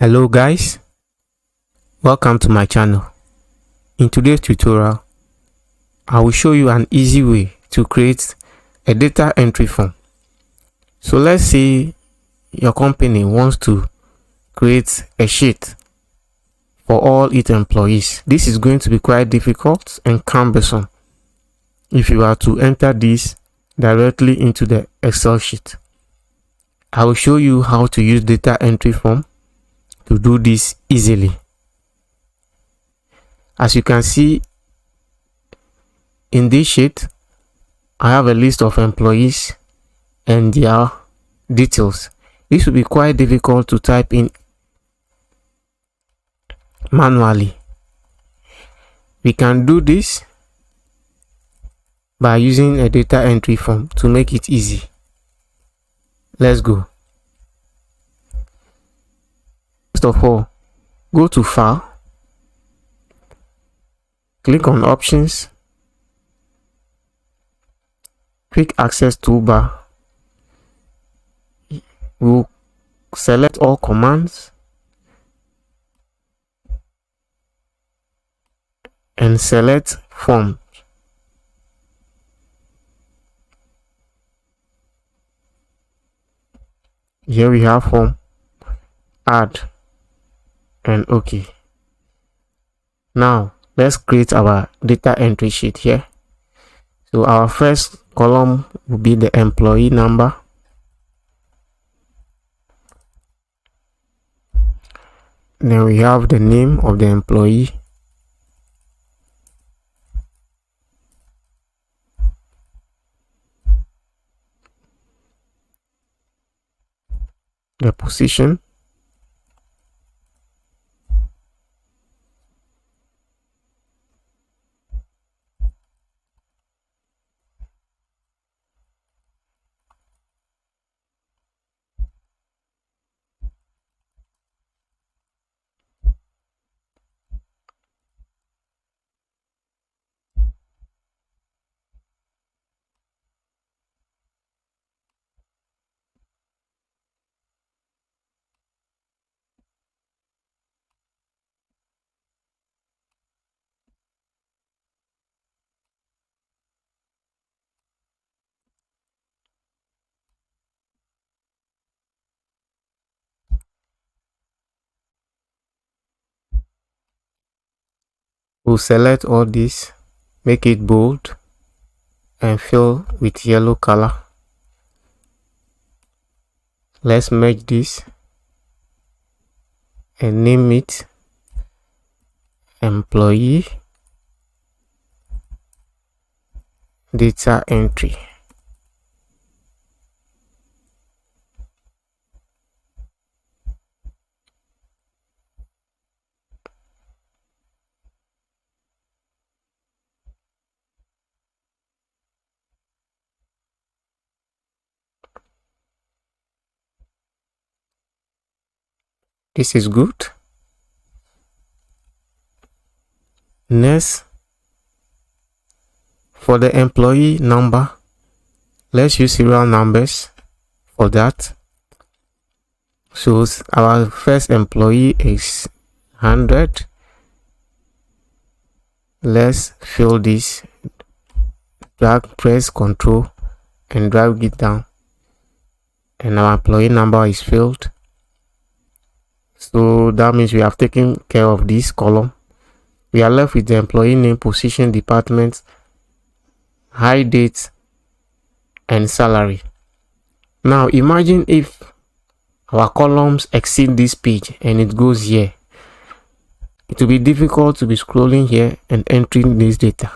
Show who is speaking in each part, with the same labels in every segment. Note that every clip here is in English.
Speaker 1: Hello guys, welcome to my channel. In today's tutorial, I will show you an easy way to create a data entry form. So let's say your company wants to create a sheet for all its employees. This is going to be quite difficult and cumbersome if you are to enter this directly into the Excel sheet. I will show you how to use data entry form to do this easily. As you can see in this sheet, I have a list of employees and their details. This will be quite difficult to type in manually. We can do this by using a data entry form to make it easy. Let's go. First of all, go to File, click on Options, Quick Access Toolbar. We'll select all commands and select Form. Here we have Form, Add, and OK. Now let's create our data entry sheet here. So our first column will be the employee number. Then we have the name of the employee. The position. We'll select all this, make it bold, and fill with yellow color. Let's merge this and name it Employee Data Entry. This is good. Next, for the employee number, let's use serial numbers for that. So our first employee is 100. Let's fill this. Press Ctrl and drag it down, and our employee number is filled. So that means we have taken care of this column. We are left with the employee name, position, department, hire date, and salary. Now imagine if our columns exceed this page and it goes here. It will be difficult to be scrolling here and entering this data.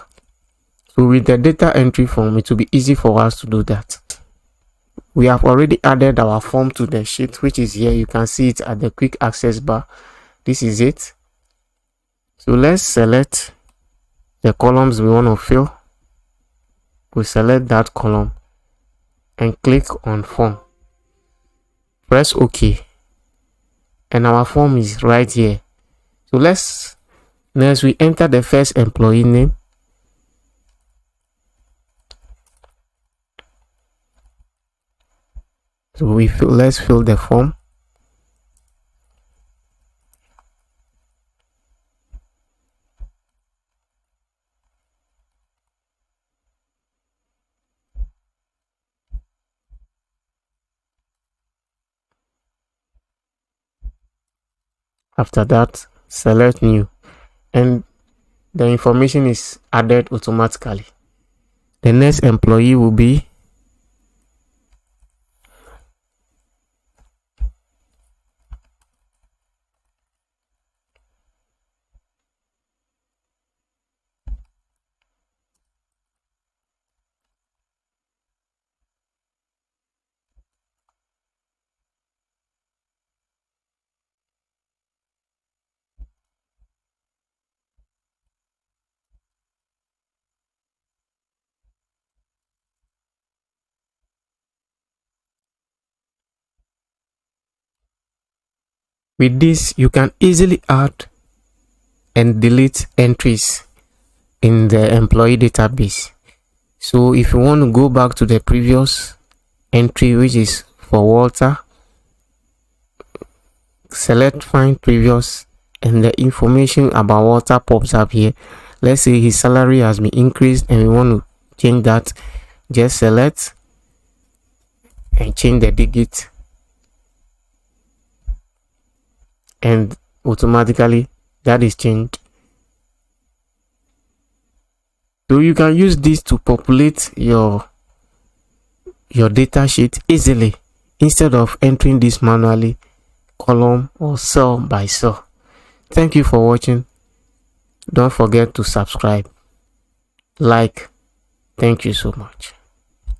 Speaker 1: So with the data entry form, it will be easy for us to do that. We have already added our form to the sheet, which is here. You can see it at the quick access bar. This is it. So let's select the columns we want to fill. We select that column and click on Form. Press OK. And our form is right here. So next we enter the first employee name. So let's fill the form. After that, select new, and the information is added automatically. The next employee will be with this, you can easily add and delete entries in the employee database. So if you want to go back to the previous entry, which is for Walter, select find previous, and the information about Walter pops up here. Let's say his salary has been increased and we want to change that. Just select and change the digit, and automatically that is changed. So you can use this to populate your data sheet easily instead of entering this manually, column or cell by cell. Thank you for watching. Don't forget to subscribe, like. Thank you so much.